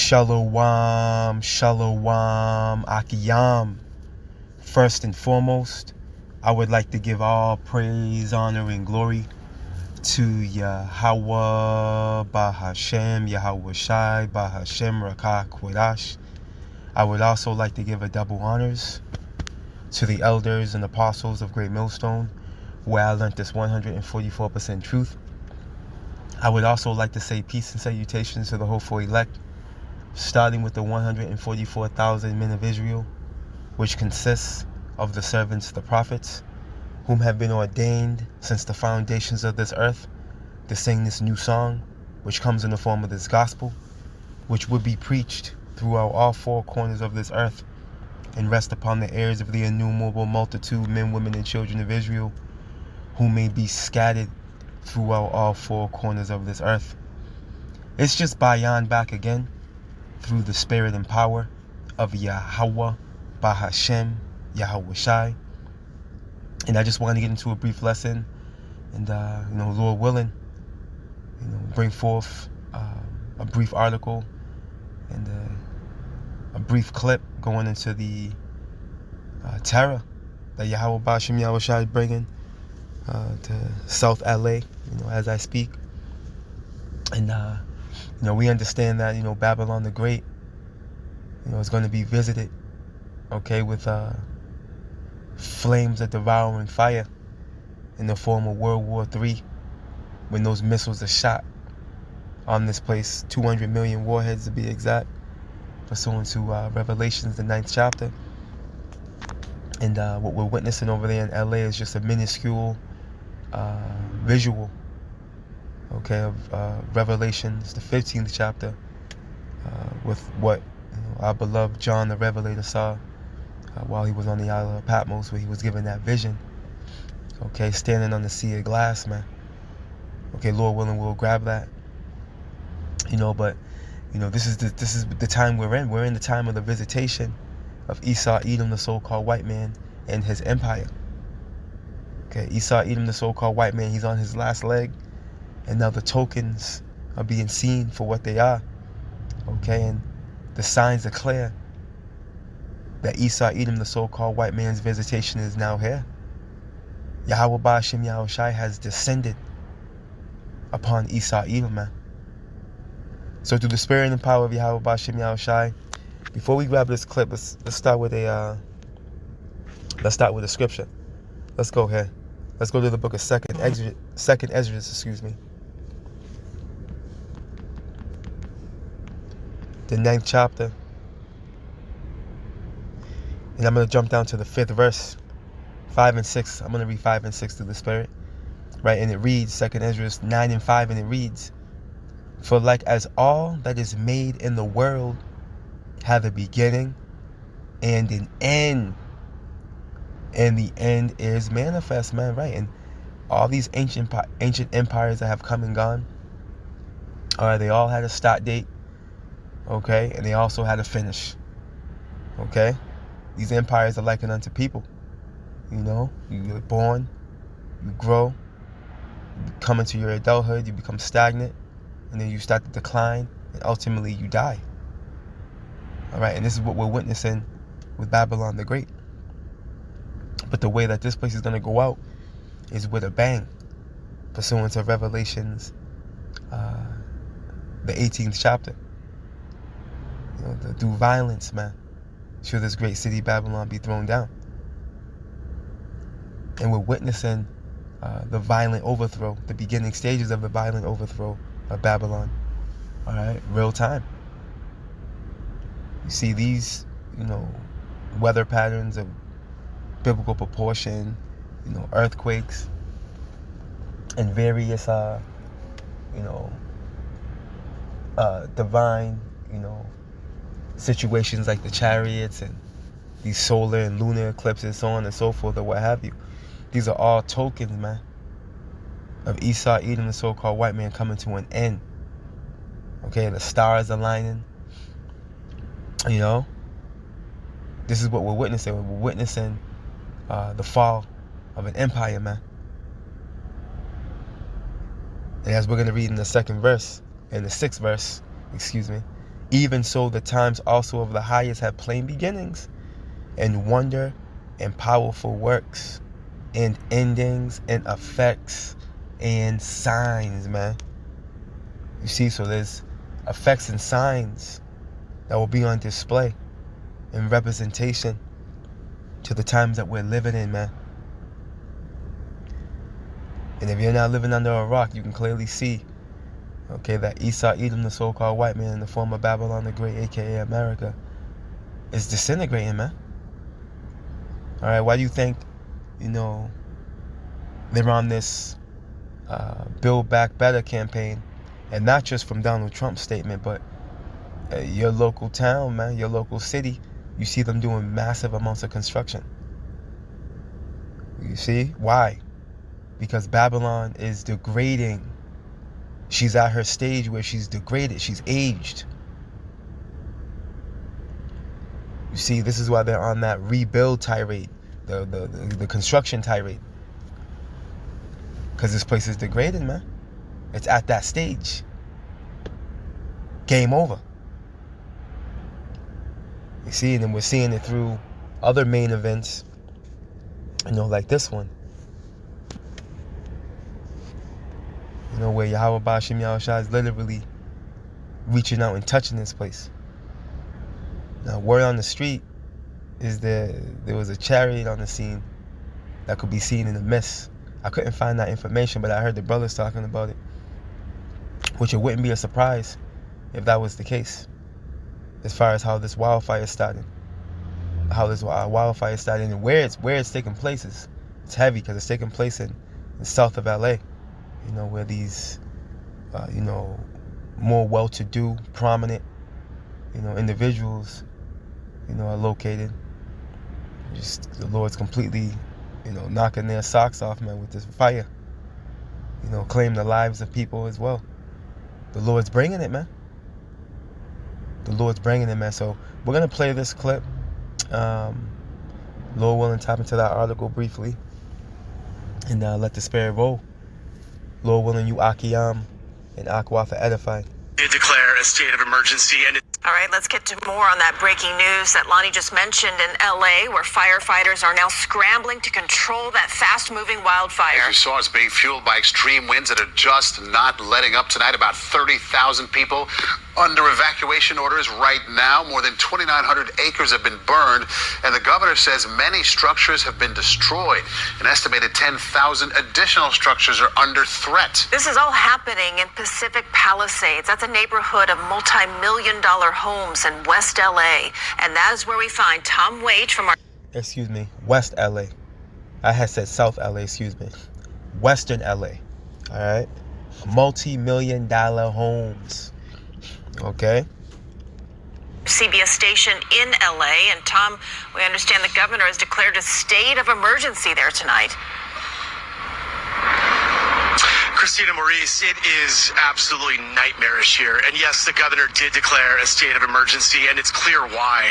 Shalom, shalom, akiyam. First and foremost, I would like to give all praise, honor, and glory to Yahweh, Bahashem, Yahweh Shai, Bahashem, Rakah, Kwadash. I would also like to give a double honors to the elders and apostles of Great Millstone, where I learned this 144% truth. I would also like to say peace and salutations to the hopeful elect, starting with the 144,000 men of Israel, which consists of the servants, the prophets, whom have been ordained since the foundations of this earth to sing this new song, which comes in the form of this gospel, which would be preached throughout all four corners of this earth and rest upon the ears of the innumerable multitude, men, women, and children of Israel, who may be scattered throughout all four corners of this earth. It's just Bayan back again, through the spirit and power of Yahweh, Bahashem, Yahweh Shai. And I just want to get into a brief lesson and, Lord willing, bring forth a brief article and a brief clip going into the terror that Yahweh Bahashem, Yahweh Shai is bringing to South LA, as I speak. And, we understand that, Babylon the Great, is going to be visited, with flames of devouring fire in the form of World War III, when those missiles are shot on this place, 200 million warheads to be exact, pursuant to Revelations, the 9th chapter. And what we're witnessing over there in LA is just a minuscule visual, of Revelations, the 15th chapter, with what our beloved John the Revelator saw while he was on the island of Patmos, where he was given that vision. Standing on the sea of glass, man. Lord willing, we'll grab that. But this is the time we're in. We're in the time of the visitation of Esau, Edom, the so-called white man, and his empire. Esau, Edom, the so-called white man, he's on his last leg, and now the tokens are being seen for what they are. And the signs are clear that Esau, Edom, the so-called white man's visitation is now here. Yahweh Bahashem, Yahweh Shai has descended upon Esau, Edom, man. So through the spirit and power of Yahweh Bahashem, Yahweh Shai, before we grab this clip, let's start with a scripture. Let's go here. Let's go to the book of Second Esdras, the 9th chapter. And I'm going to jump down to the 5th verse, 5 and 6. I'm going to read 5 and 6 through the Spirit. Right? And it reads, 2nd Esdras 9 and 5, and it reads, "For like as all that is made in the world have a beginning and an end, and the end is manifest," man, right? And all these ancient empires that have come and gone, they all had a start date, and they also had a finish, These empires are likened unto people. You're born, you grow, you come into your adulthood, you become stagnant, and then you start to decline, and ultimately you die. All right, and this is what we're witnessing with Babylon the Great. But the way that this place is going to go out is with a bang, pursuant to Revelations, the 18th chapter. Through violence, man, should this great city Babylon be thrown down. And we're witnessing the violent overthrow, the beginning stages of the violent overthrow of Babylon. All right, real time. You see these, weather patterns of biblical proportion, earthquakes, and various, divine, situations like the chariots and these solar and lunar eclipses, so on and so forth, or what have you. These are all tokens, man, of Esau, Edom, the so-called white man, coming to an end. The stars aligning. This is what we're witnessing. We're witnessing the fall of an empire, man. And as we're going to read in the 6th verse, Even so, the times also of the highest have plain beginnings, and wonder and powerful works, and endings and effects and signs, man. You see, so there's effects and signs that will be on display in representation to the times that we're living in, man. And if you're not living under a rock, you can clearly see, okay, that Esau, Edom, the so-called white man in the form of Babylon the Great, aka America, is disintegrating, man. All right, why do you think, they're on this Build Back Better campaign, and not just from Donald Trump's statement, but your local town, man, your local city, you see them doing massive amounts of construction. You see? Why? Because Babylon is degrading. She's at her stage where she's degraded. She's aged. You see, this is why they're on that rebuild tirade, the construction tirade. Because this place is degraded, man. It's at that stage. Game over. You see, and then we're seeing it through other main events, like this one. Where Yahweh Bashim Yahushua is literally reaching out and touching this place. Now, word on the street is there was a chariot on the scene that could be seen in the mist. I couldn't find that information, but I heard the brothers talking about it, which it wouldn't be a surprise if that was the case, as far as how this wildfire started, and where it's taking place is it's heavy, because it's taking place in south of LA, where these more well-to-do, prominent individuals are located. Just the Lord's completely knocking their socks off, man, with this fire. Claim the lives of people as well. The Lord's bringing it, man. The Lord's bringing it, man. So we're going to play this clip. Lord willing, tap into that article briefly. And let the Spirit roll. Lord willing, you Akiyam and Aqua for edifying. Declare a state of emergency. All right, let's get to more on that breaking news that Lonnie just mentioned in LA, where firefighters are now scrambling to control that fast-moving wildfire. As you saw, it's being fueled by extreme winds that are just not letting up tonight. About 30,000 people under evacuation orders right now. More than 2,900 acres have been burned, and the governor says many structures have been destroyed. An estimated 10,000 additional structures are under threat. This is all happening in Pacific Palisades. That's a neighborhood of multi-million-dollar homes in West LA, and that is where we find Tom Waite from our... West LA. I had said South LA, Western LA. All right? Multi-million-dollar homes. Okay? CBS station in LA, and Tom, we understand the governor has declared a state of emergency there tonight. Christina Maurice, it is absolutely nightmarish here. And yes, the governor did declare a state of emergency, and it's clear why.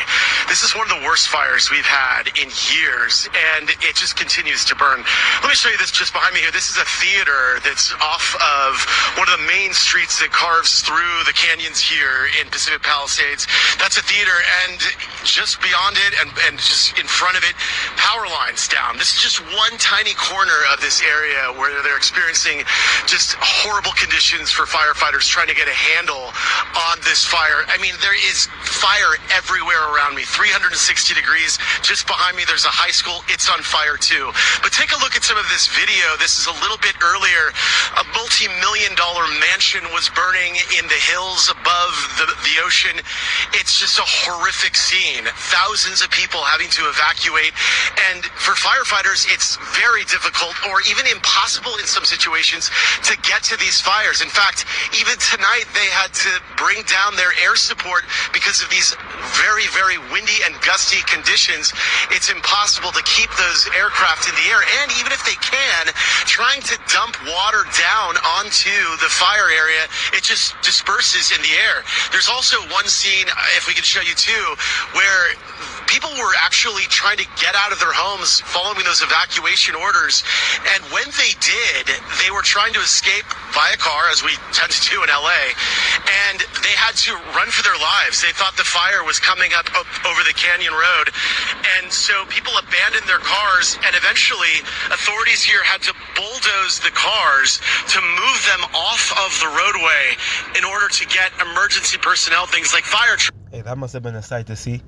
This is one of the worst fires we've had in years, and it just continues to burn. Let me show you this just behind me here. This is a theater that's off of one of the main streets that carves through the canyons here in Pacific Palisades. That's a theater, and just beyond it and just in front of it, power lines down. This is just one tiny corner of this area where they're experiencing just horrible conditions for firefighters trying to get a handle on this fire. I mean, there is fire everywhere around me, 360 degrees. Just behind me, there's a high school. It's on fire too. But take a look at some of this video. This is a little bit earlier. A multi-million-dollar mansion was burning in the hills above the ocean. It's just a horrific scene. Thousands of people having to evacuate. And for firefighters, it's very difficult or even impossible in some situations to get to these fires. In fact, even tonight they had to bring down their air support because of these very, very windy and gusty conditions. It's impossible to keep those aircraft in the air. And even if they can, trying to dump water down onto the fire area, it just disperses in the air. There's also one scene, if we could show you too, where people were actually trying to get out of their homes following those evacuation orders. And when they did, they were trying to escape via car, as we tend to do in LA. And they had to run for their lives. They thought the fire was coming up over the canyon road. And so people abandoned their cars, and eventually authorities here had to bulldoze the cars to move them off of the roadway in order to get emergency personnel, things like fire trucks. Hey, that must have been a sight to see.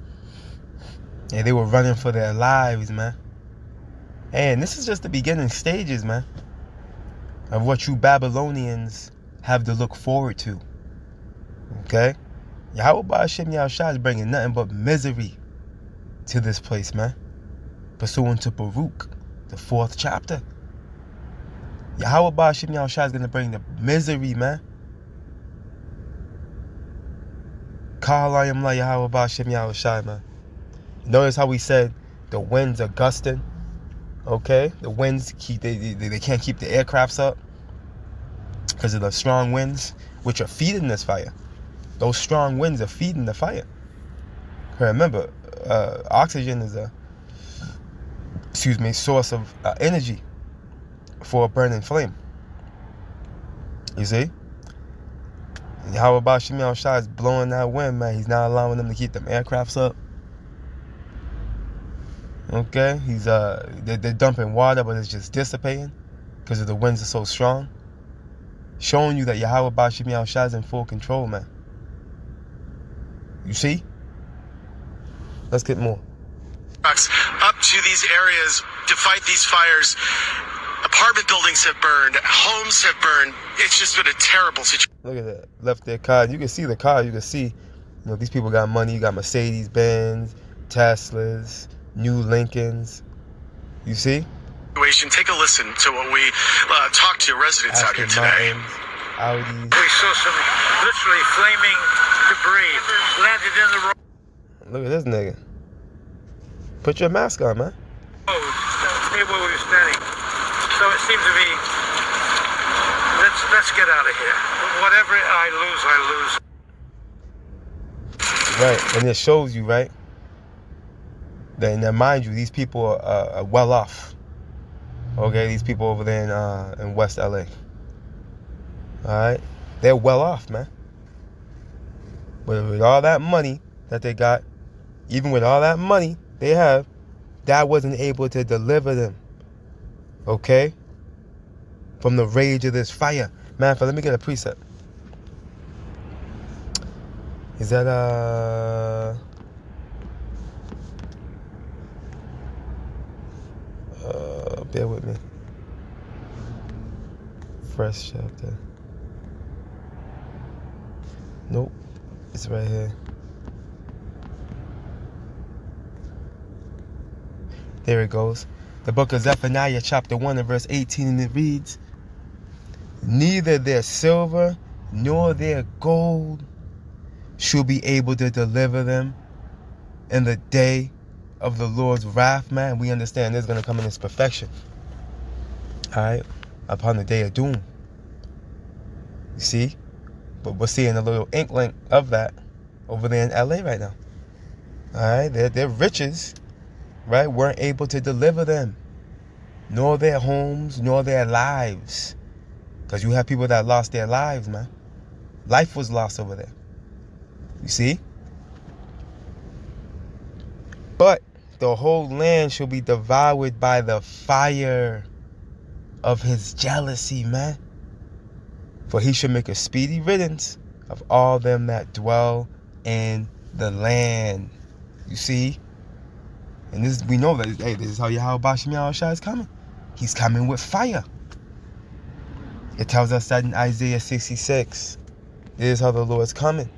Yeah, they were running for their lives, man. And this is just the beginning stages, man, of what you Babylonians have to look forward to. Okay? Yahweh Ba'ashem Yahushua is bringing nothing but misery to this place, man. Pursuant to Baruch, the 4th chapter. Yahweh Ba'ashem Yahushua is going to bring the misery, man. Kahalayim la Yahweh Ba'ashem Yahushua, man. Notice how we said the winds are gusting. Okay? The winds, they can't keep the aircrafts up because of the strong winds, which are feeding this fire. Those strong winds are feeding the fire. Remember, oxygen is a source of energy for a burning flame. You see? How about Shemiel Shah is blowing that wind, man? He's not allowing them to keep them aircrafts up. Okay? They're dumping water, but it's just dissipating because the winds are so strong. Showing you that Yahweh Ba'ashem Yahushua is in full control, man. You see? Let's get more. Up to these areas to fight these fires. Apartment buildings have burned. Homes have burned. It's just been a terrible situation. Look at that. Left their car. You can see the car. You can see, these people got money. You got Mercedes Benz, Teslas, new Lincolns. You see? Take a listen to what we talked to residents out here today. Audis. We saw some literally flaming debris landed in the road. Look at this nigga. Put your mask on, man. Near where we were standing. So it seemed to be, let's get out of here. Whatever I lose. Right, and it shows you, right? Then mind you, these people are well off. Okay, these people over there in West LA. Alright? They're well off, man. But with all that money that they got, even with all that money they have, that wasn't able to deliver them. Okay? From the rage of this fire. Man, let me get a precept. Is that bear with me. First chapter. Nope. It's right here. There it goes. The book of Zephaniah, chapter 1 and verse 18, and it reads, "Neither their silver nor their gold shall be able to deliver them in the day of the Lord's wrath." Man, we understand this is going to come in its perfection. Alright? Upon the day of doom. You see? But we're seeing a little inkling of that over there in LA right now. Alright? Their riches, right, weren't able to deliver them. Nor their homes, nor their lives. Because you have people that lost their lives, man. Life was lost over there. You see? But the whole land shall be devoured by the fire of his jealousy, man. For he shall make a speedy riddance of all them that dwell in the land. You see? And this, we know that, hey, this is how Yahweh Ba'ashem Yahushua is coming. He's coming with fire. It tells us that in Isaiah 66. This is how the Lord's coming.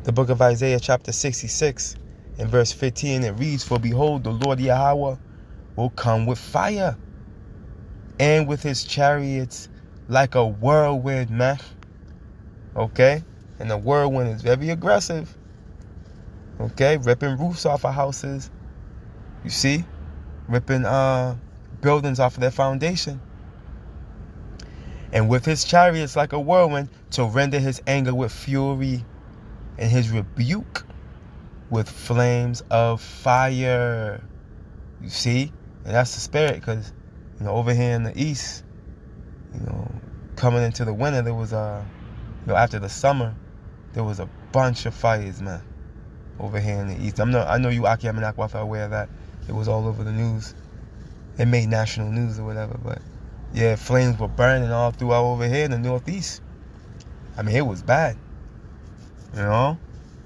The book of Isaiah chapter 66 and verse 15, it reads, "For behold, the Lord Yahweh will come with fire, and with his chariots like a whirlwind," man. Okay? And the whirlwind is very aggressive. Okay? Ripping roofs off of houses. You see? Ripping buildings off of their foundation. "And with his chariots like a whirlwind, to render his anger with fury, and his rebuke with flames of fire." You see? And that's the spirit, because, over here in the east, coming into the winter, there was, after the summer There was a bunch of fires, man, over here in the east. I know you Akim and Akwath are aware of that. It was all over the news. It made national news or whatever, but yeah, flames were burning all throughout over here in the northeast. I mean, it was bad. You know?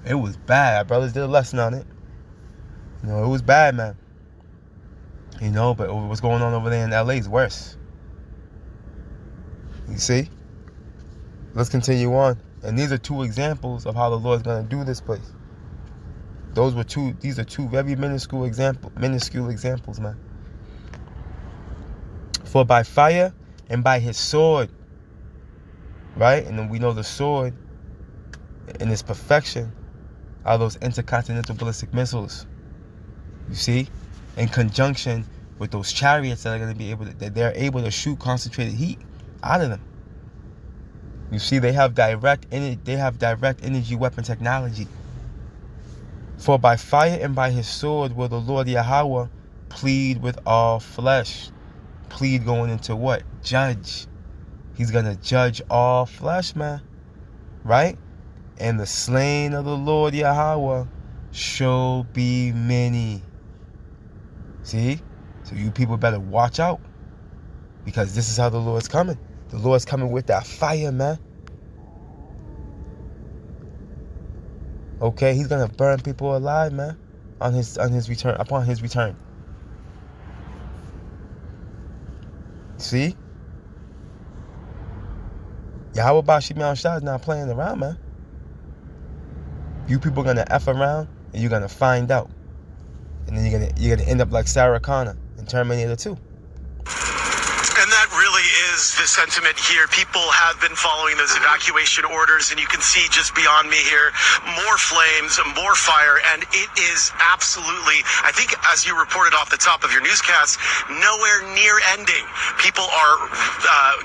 It was bad. Our brothers did a lesson on it. You know, it was bad, man. You know, but what's going on over there in LA is worse. You see? Let's continue on. And these are two examples of how the Lord's going to do this place. These are two very minuscule examples, man. For by fire and by his sword, right? And then we know the sword in its perfection are those intercontinental ballistic missiles. You see? In conjunction with those chariots that are going to be they're able to shoot concentrated heat out of them. You see, they have direct energy weapon technology. For by fire and by his sword will the Lord Yahweh plead with all flesh. Plead going into what? Judge. He's going to judge all flesh, man. Right? And the slain of the Lord Yahweh shall be many. See? So you people better watch out. Because this is how the Lord's coming. The Lord's coming with that fire, man. Okay, he's gonna burn people alive, man. Upon his return. See? Yahweh Bashim Shah is not playing around, man. You people gonna F around and you're gonna find out. And then you're gonna end up like Sarah Connor in Terminator 2. And that really is the sentiment here. People have been following those evacuation orders, and you can see just beyond me here, more flames, more fire, and it is absolutely, I think as you reported off the top of your newscast, nowhere near ending. People are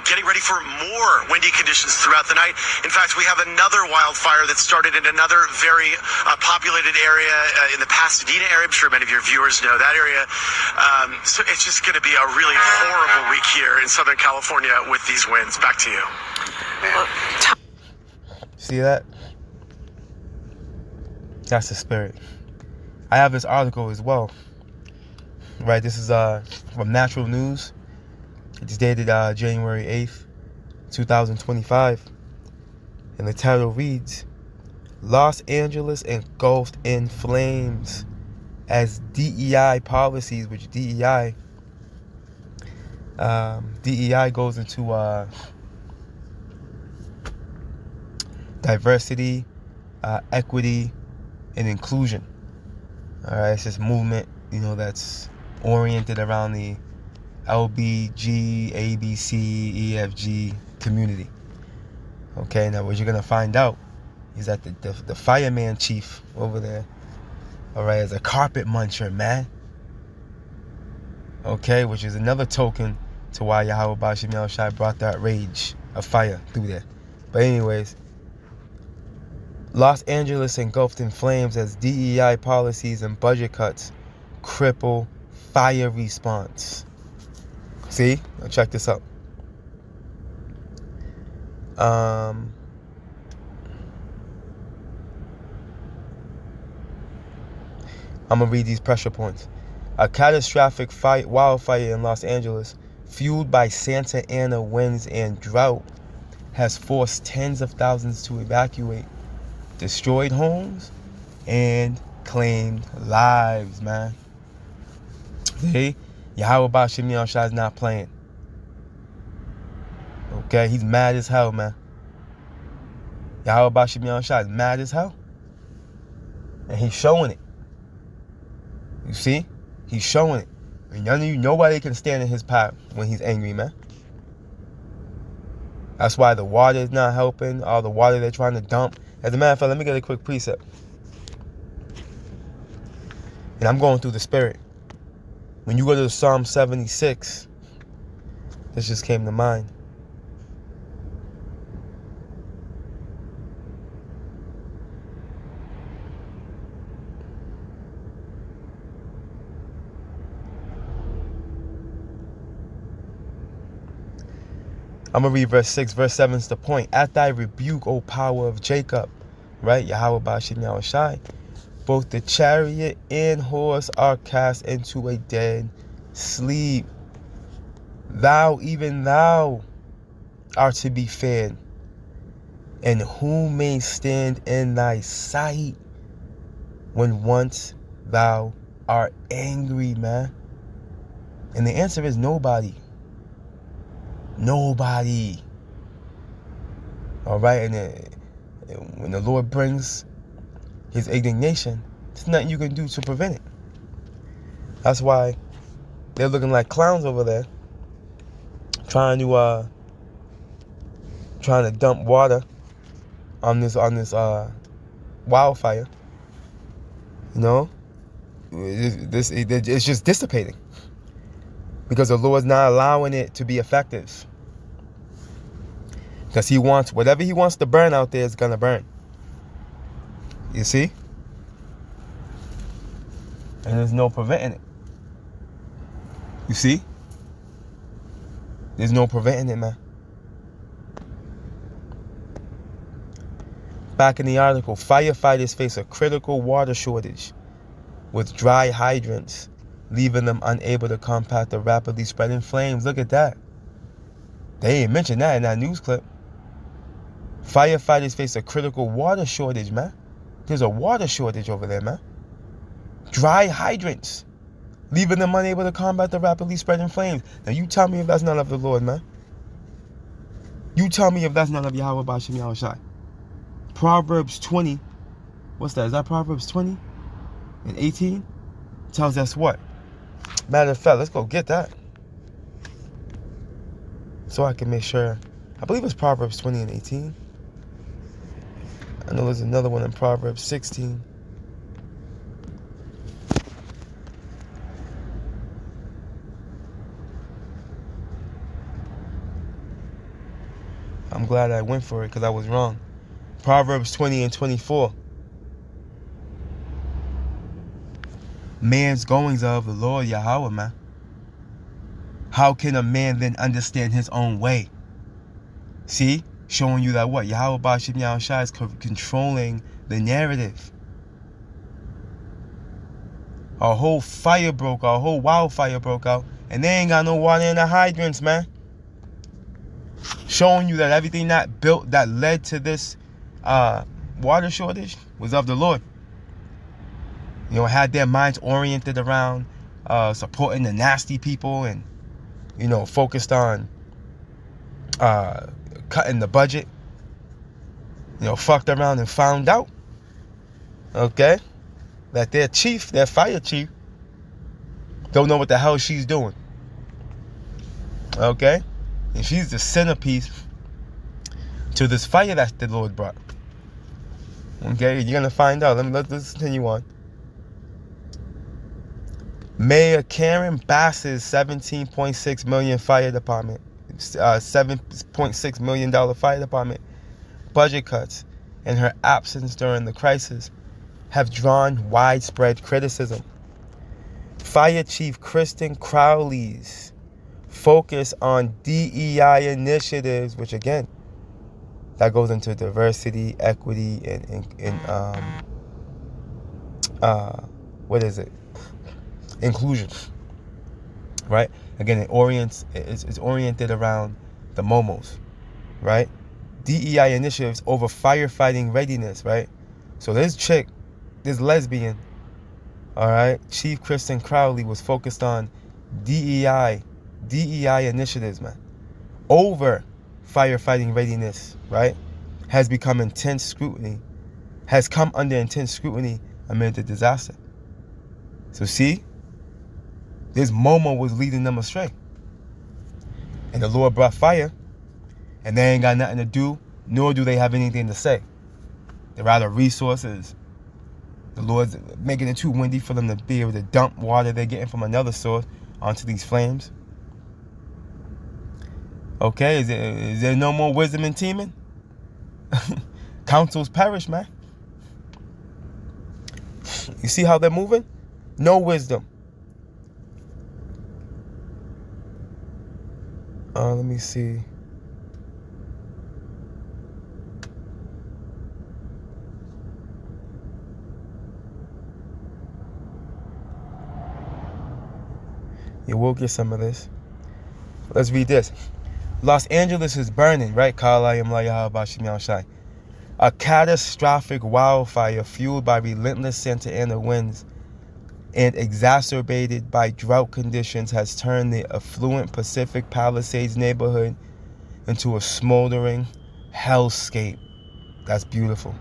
getting ready for more windy conditions throughout the night. In fact, we have another wildfire that started in another very populated area in the Pasadena area. I'm sure many of your viewers know that area. So it's just going to be a really horrible week here in Southern California with these winds. Back to you. See that? That's the spirit. I have this article as well. Right, this is from Natural News. It's dated January 8th, 2025. And the title reads, Los Angeles engulfed in flames as DEI policies, which DEI goes into diversity, equity, and inclusion. All right, it's this movement, that's oriented around the LBG, ABC, EFG community. Okay, now what you're gonna find out is that the fireman chief over there, all right, is a carpet muncher, man. Okay, which is another token to why Yahweh Bashim Yahushai brought that rage of fire through there. But anyways, Los Angeles engulfed in flames as DEI policies and budget cuts cripple fire response. See? Now check this out. I'm going to read these pressure points. A catastrophic wildfire in Los Angeles, fueled by Santa Ana winds and drought, has forced tens of thousands to evacuate, destroyed homes, and claimed lives, man. See? Yahweh Bashim Yahushua is not playing. Okay? He's mad as hell, man. Yahweh Bashim Yahushua is mad as hell. And he's showing it. You see? He's showing it. And nobody can stand in his path when he's angry, man. That's why the water is not helping. All the water they're trying to dump. As a matter of fact, let me get a quick precept. And I'm going through the spirit. When you go to Psalm 76, this just came to mind. I'm going to read verse 6. Verse 7 is the point. At thy rebuke, O power of Jacob, right? Yahweh Bashim Yahushai. Both the chariot and horse are cast into a dead sleep. Thou, even thou, art to be fed. And who may stand in thy sight when once thou art angry, man? And the answer is nobody. Nobody. All right? And when the Lord brings his indignation, there's nothing you can do to prevent it. That's why they're looking like clowns over there, trying to dump water on this wildfire. You know, it's just dissipating because the Lord's not allowing it to be effective. Because he wants whatever he wants to burn out there is gonna burn. You see, and there's no preventing it. You see, there's no preventing it, man. Back in the article, firefighters face a critical water shortage with dry hydrants, leaving them unable to combat the rapidly spreading flames. Look at that. They ain't mentioned that in that news clip. Firefighters face a critical water shortage, man. There's a water shortage over there, man. Dry hydrants, leaving them unable to combat the rapidly spreading flames. Now you tell me if that's not of the Lord, man. You tell me if that's not of Yahweh Bashim Yahushai. Proverbs 20, what's that? Is that Proverbs 20 and 18? Tells us what? Matter of fact, let's go get that. So I can make sure. I believe it's Proverbs 20 and 18. I know there's another one in Proverbs 16. I'm glad I went for it because I was wrong. Proverbs 20 and 24. Man's goings of the Lord Yahweh, man. How can a man then understand his own way? See? Showing you that what? Yahweh Bashim Yahushai is controlling the narrative. A whole wildfire broke out, and they ain't got no water in the hydrants, man. Showing you that everything that led to this water shortage was of the Lord. You know, had their minds oriented around supporting the nasty people and, you know, focused on cutting the budget. You know, fucked around and found out, okay, that their fire chief, don't know what the hell she's doing. Okay? And she's the centerpiece to this fire that the Lord brought. Okay, you're gonna find out. Let's continue on. Mayor Karen Bass's $17.6 million fire department, $7.6 million fire department budget cuts and her absence during the crisis have drawn widespread criticism. Fire Chief Kristen Crowley's focus on DEI initiatives, which again, that goes into diversity, equity, and inclusion, right? Again, it's oriented around the momos, right? DEI initiatives over firefighting readiness, right? So this lesbian, all right, Chief Kristen Crowley was focused on DEI initiatives, man, over firefighting readiness, right? Has come under intense scrutiny amid the disaster. So see, this Momo was leading them astray. And the Lord brought fire, and they ain't got nothing to do, nor do they have anything to say. They're out of resources. The Lord's making it too windy for them to be able to dump water they're getting from another source onto these flames. Okay, is there no more wisdom in teaming? Councils perish, man. You see how they're moving? No wisdom. Let me see. You will get some of this. Let's read this. Los Angeles is burning, right? A catastrophic wildfire fueled by relentless Santa Ana winds and exacerbated by drought conditions has turned the affluent Pacific Palisades neighborhood into a smoldering hellscape. That's beautiful.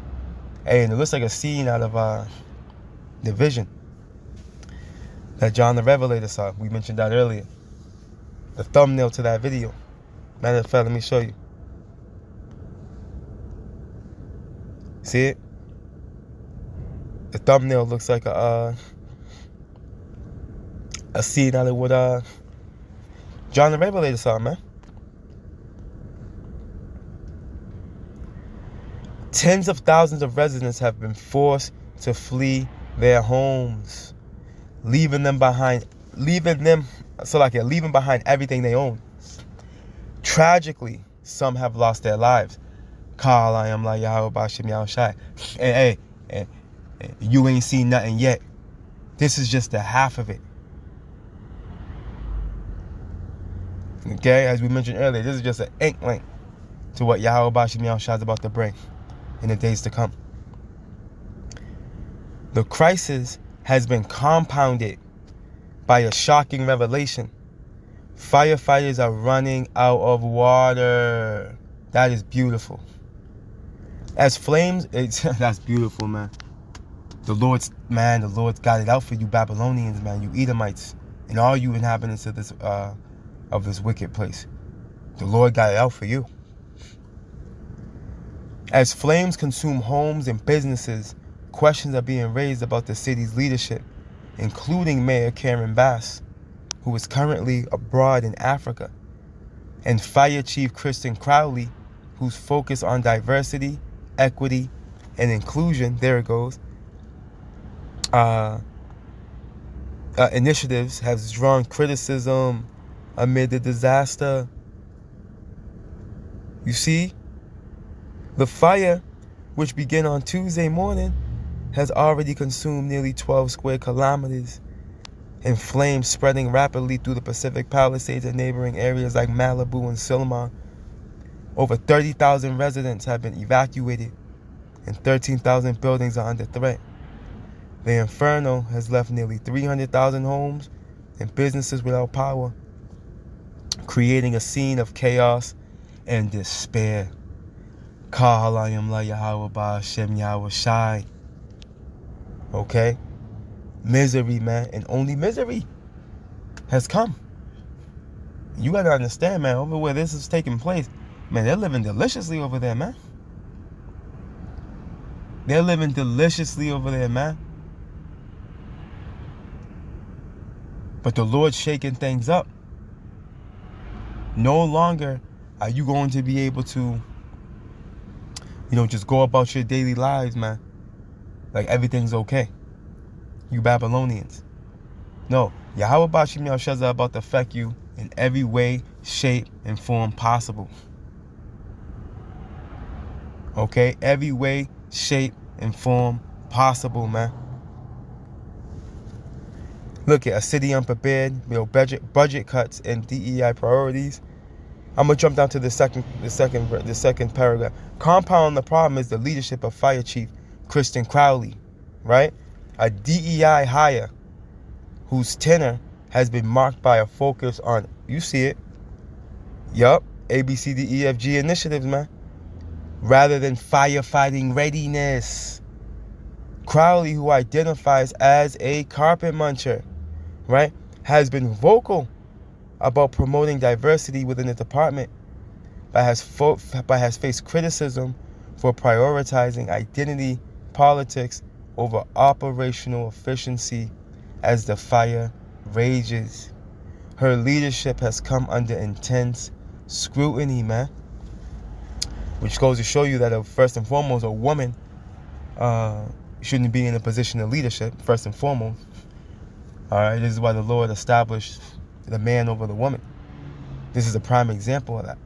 Hey, and it looks like a scene out of the vision that John the Revelator saw. We mentioned that earlier. The thumbnail to that video. Matter of fact, let me show you. See it? The thumbnail looks like a scene out of what John the Revelator saw, man. Tens of thousands of residents have been forced to flee their homes, leaving behind everything they own. Tragically, some have lost their lives. Hey, you ain't seen nothing yet. This is just the half of it. Okay, as we mentioned earlier, this is just an inkling to what Yahweh Bashim Yahushua is about to bring in the days to come. The crisis has been compounded by a shocking revelation. Firefighters are running out of water. That is beautiful. As flames, that's beautiful, man. The Lord's got it out for you Babylonians, man, you Edomites, and all you inhabitants of this wicked place. The Lord got it out for you. As flames consume homes and businesses, questions are being raised about the city's leadership, including Mayor Karen Bass, who is currently abroad in Africa, and Fire Chief Kristen Crowley, whose focus on diversity, equity, and inclusion, there it goes, initiatives has drawn criticism amid the disaster. You see, the fire, which began on Tuesday morning, has already consumed nearly 12 square kilometers, and flames spreading rapidly through the Pacific Palisades and neighboring areas like Malibu and Silmar. Over 30,000 residents have been evacuated, and 13,000 buildings are under threat. The inferno has left nearly 300,000 homes and businesses without power, creating a scene of chaos and despair. Okay? Misery, man, and only misery has come. You gotta understand, man, over where this is taking place, man, they're living deliciously over there, man. They're living deliciously over there, man. But the Lord's shaking things up. No longer are you going to be able to, just go about your daily lives, man, like everything's okay. You Babylonians. No, Yahweh Bashim Yahushua is about to affect you in every way, shape, and form possible. Okay? Every way, shape, and form possible, man. Look at a city unprepared, budget cuts and DEI priorities. I'm gonna jump down to the second paragraph. Compounding the problem is the leadership of Fire Chief Kristen Crowley, right? A DEI hire whose tenure has been marked by a focus on, you see it, yup, ABCDEFG initiatives, man, rather than firefighting readiness. Crowley, who identifies as a carpet muncher, right, has been vocal about promoting diversity within the department, but has faced criticism for prioritizing identity politics over operational efficiency as the fire rages. Her leadership has come under intense scrutiny, man. Which goes to show you that, first and foremost, a woman shouldn't be in a position of leadership, first and foremost. All right, this is why the Lord established the man over the woman. This is a prime example of that.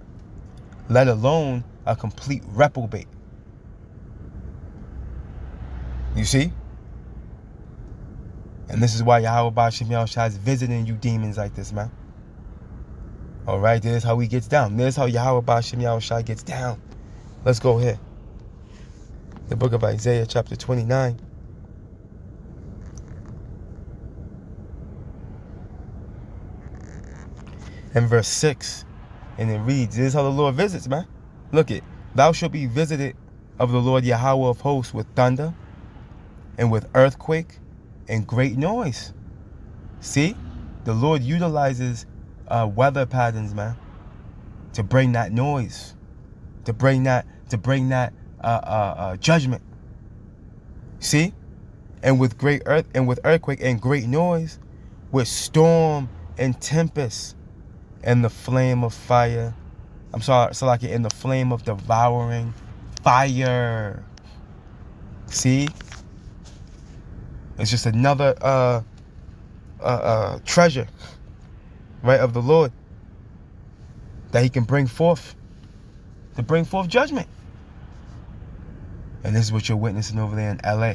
Let alone a complete reprobate. You see? And this is why Yahweh Ba'Shem Yahushua is visiting you demons like this, man. All right, this is how he gets down. This is how Yahweh Ba'Shem Yahushua gets down. Let's go here. The book of Isaiah, chapter 29. And verse 6. And it reads, this is how the Lord visits, man. Look it. Thou shalt be visited of the Lord Yahweh of hosts with thunder and with earthquake and great noise. See? The Lord utilizes weather patterns, man, to bring that noise, to bring that judgment. See? And with great earth and with earthquake and great noise, with storm and tempest and the flame of fire. I'm sorry, Salaki, in the flame of devouring fire. See? It's just another treasure, right, of the Lord that he can bring forth to bring forth judgment. And this is what you're witnessing over there in LA.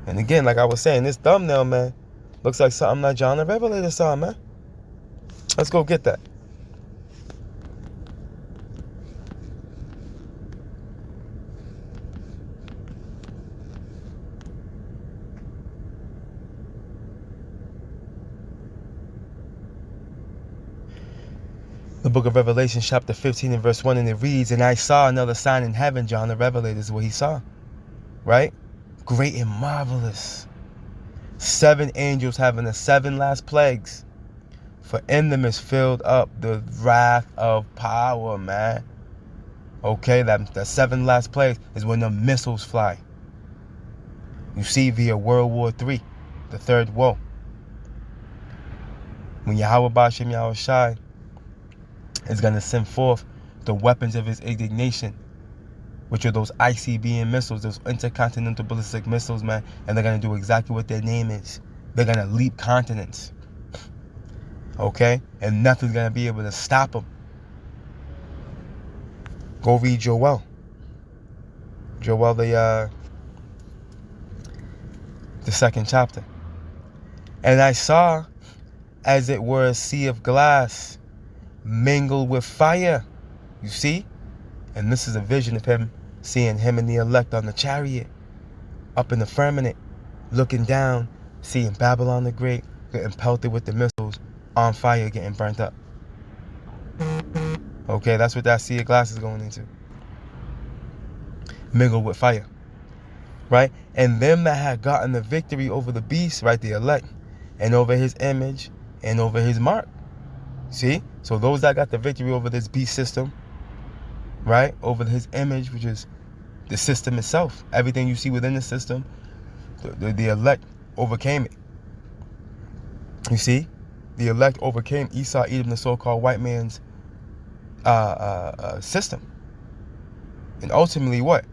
And again, like I was saying, this thumbnail, man, looks like something that John the Revelator saw, man. Let's go get that. The book of Revelation, chapter 15 and verse 1, and it reads, and I saw another sign in heaven. John the Revelator is what he saw, right? Great and marvelous. 7 angels having the 7 last plagues. For in them is filled up the wrath of power, man. Okay, that 7 last plagues is when the missiles fly. You see, via World War III, the third woe. When Yahweh Ba'Shem Yahushua is going to send forth the weapons of his indignation, which are those ICBM missiles, those intercontinental ballistic missiles, man. And they're going to do exactly what their name is. They're going to leap continents. Okay? And nothing's going to be able to stop them. Go read Joel. Joel, the 2nd chapter. And I saw, as it were, a sea of glass mingled with fire. You see? And this is a vision of him, seeing him and the elect on the chariot, up in the firmament, looking down, seeing Babylon the Great getting pelted with the missiles, on fire, getting burnt up. Okay, that's what that sea of glass is going into. Mingled with fire. Right? And them that had gotten the victory over the beast, right, the elect, and over his image, and over his mark. See? So those that got the victory over this beast system, right, over his image, which is the system itself, everything you see within the system, the elect overcame it. You see? The elect overcame Esau, Edom, the so-called white man's system. And ultimately what?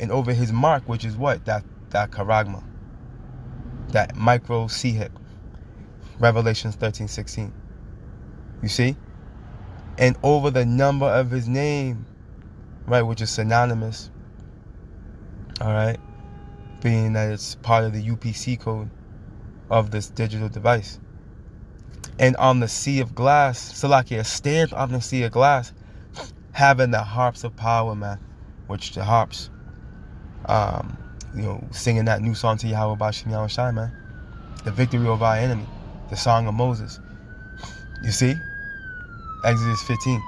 And over his mark, which is what? That charagma. That micro C-hip. Revelations 13:16. You see? And over the number of his name, right, which is synonymous, all right, being that it's part of the UPC code of this digital device. And on the sea of glass, Salakia, stamped on the sea of glass, having the harps of power, man, which the harps, singing that new song to Yahweh Ba'Shem Yahushua, man, the victory over our enemy, the song of Moses. You see? Exodus 15.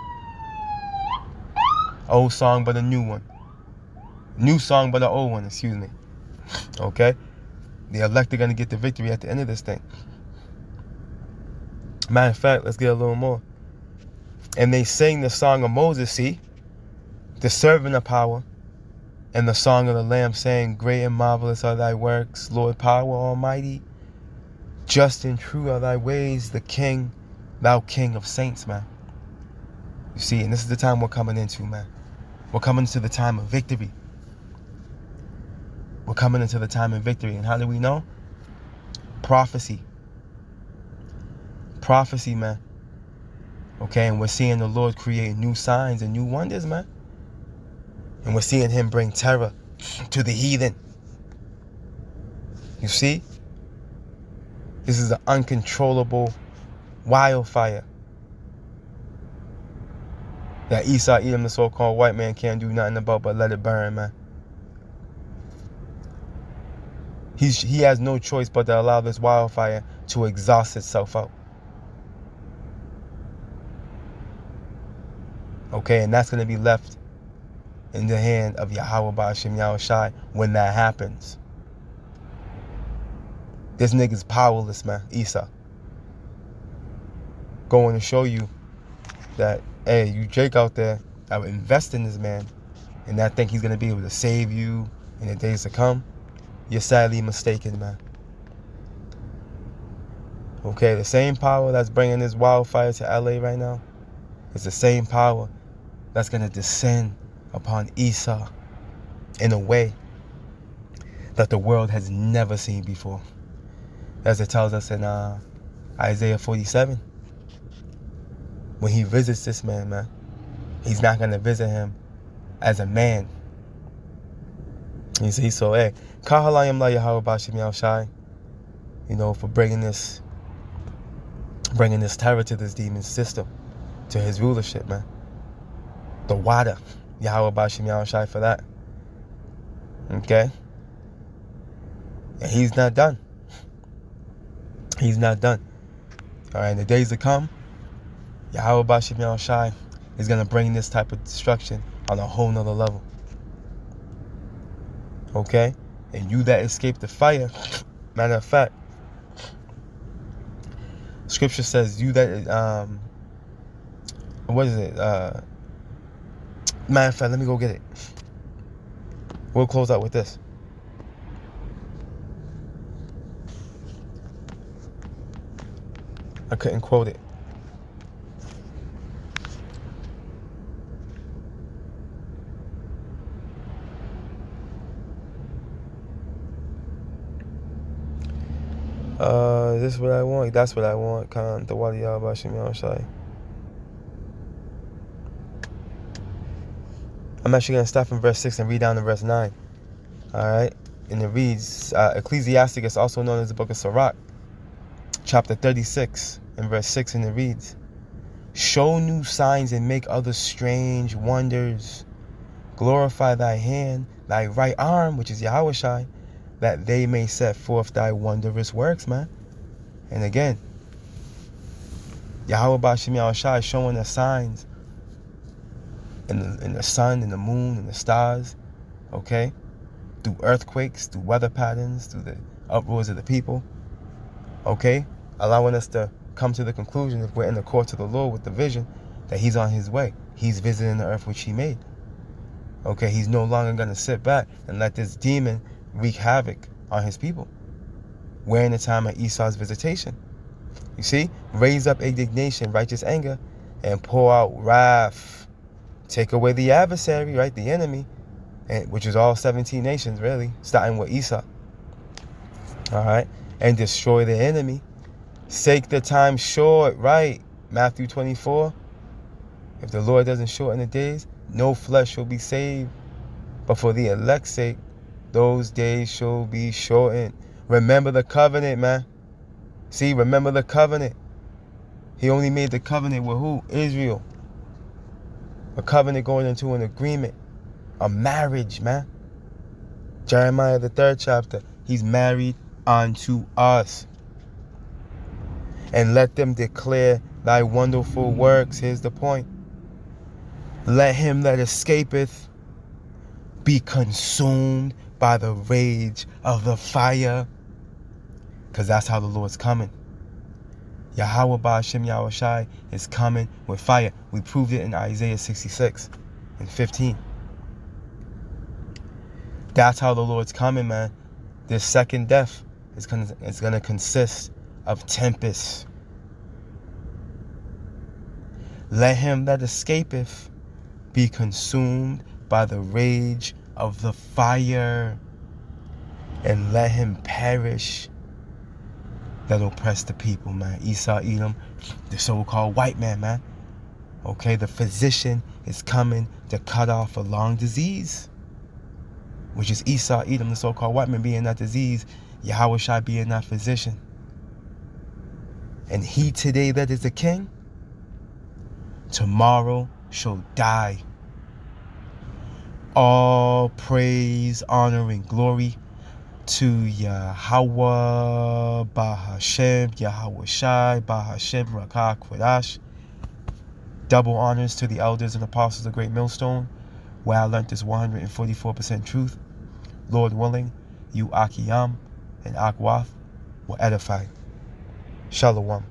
Old song, but a new one. New song, but an old one, excuse me. Okay? The elect are going to get the victory at the end of this thing. Matter of fact, let's get a little more. And they sing the song of Moses, see? The servant of power. And the song of the Lamb, saying, great and marvelous are thy works, Lord power almighty. Just and true are thy ways, the King, thou King of saints, man. You see, and this is the time we're coming into, man. We're coming into the time of victory. We're coming into the time of victory. And how do we know? Prophecy. Prophecy, man. Okay, and we're seeing the Lord create new signs and new wonders, man. And we're seeing him bring terror to the heathen. You see? This is an uncontrollable wildfire that Esau, Edom, the so-called white man, can't do nothing about but let it burn, man. He has no choice but to allow this wildfire to exhaust itself out. Okay, and that's going to be left in the hand of Yahweh Ba'ashem Yahushai when that happens. This nigga's powerless, man, Esau. Going to show you that, hey, you Jake out there, I would invest in this man, and I think he's going to be able to save you in the days to come. You're sadly mistaken, man. Okay, the same power that's bringing this wildfire to LA right now is the same power that's going to descend upon Esau in a way that the world has never seen before. As it tells us in Isaiah 47. When he visits this man, he's not going to visit him as a man. You see, so, hey, Kahalayim La Yahweh Ba'ashem Yahushai, you know, for bringing this terror to this demon system, to his rulership, man. The water, Yahweh Ba'ashem Yahushai for that. Okay? And he's not done. He's not done. All right, in the days to come, Yahweh Ba'ashem Yahushai is going to bring this type of destruction on a whole nother level. Okay? And you that escaped the fire, matter of fact, Scripture says you that, what is it? Matter of fact, let me go get it. We'll close out with this. I couldn't quote it. This is what I want. That's what I want. Khan, the Wali Ba'ashem Yahushai. I'm actually going to stop from verse 6 and read down to verse 9. Alright? And it reads, Ecclesiasticus, also known as the book of Sirach, chapter 36, and verse 6, and it reads, show new signs and make other strange wonders. Glorify thy hand, thy right arm, which is Yahushai, that they may set forth thy wondrous works, man. And again, Yahweh Ba'ashem Yahushai is showing us signs in the sun, in the moon, in the stars, okay? Through earthquakes, through weather patterns, through the uproars of the people, okay? Allowing us to come to the conclusion, if we're in the courts of the Lord with the vision, that he's on his way. He's visiting the earth which he made. Okay, he's no longer going to sit back and let this demon wreak havoc on his people. We're in the time of Esau's visitation. You see? Raise up indignation, righteous anger, and pour out wrath. Take away the adversary, right? The enemy, which is all 17 nations, really, starting with Esau. All right? And destroy the enemy. Sake the time short, right? Matthew 24. If the Lord doesn't shorten the days, no flesh shall be saved. But for the elect's sake, those days shall be shortened. Remember the covenant, man. See, remember the covenant. He only made the covenant with who? Israel. A covenant going into an agreement. A marriage, man. Jeremiah the 3rd chapter. He's married unto us. And let them declare thy wonderful works. Here's the point. Let him that escapeth be consumed by the rage of the fire. Because that's how the Lord's coming. Yahweh Ba'ashem Yahushai is coming with fire. We proved it in Isaiah 66 and 15. That's how the Lord's coming, man. This second death is going to consist of tempests. Let him that escapeth be consumed by the rage of the fire, and let him perish that oppress the people, man. Esau, Edom, the so-called white man. Okay, the physician is coming to cut off a long disease, which is Esau, Edom, the so-called white man being that disease, Yahushua being that physician. And he today that is a king, tomorrow shall die. All praise, honor, and glory to Yahweh, Bahashem, Yahweh Shai, Bahashem, Rakah, Kwadash. Double honors to the elders and apostles of Great Millstone, where I learned this 144% truth. Lord willing, you Akiyam and Akwath will edify. Shalom.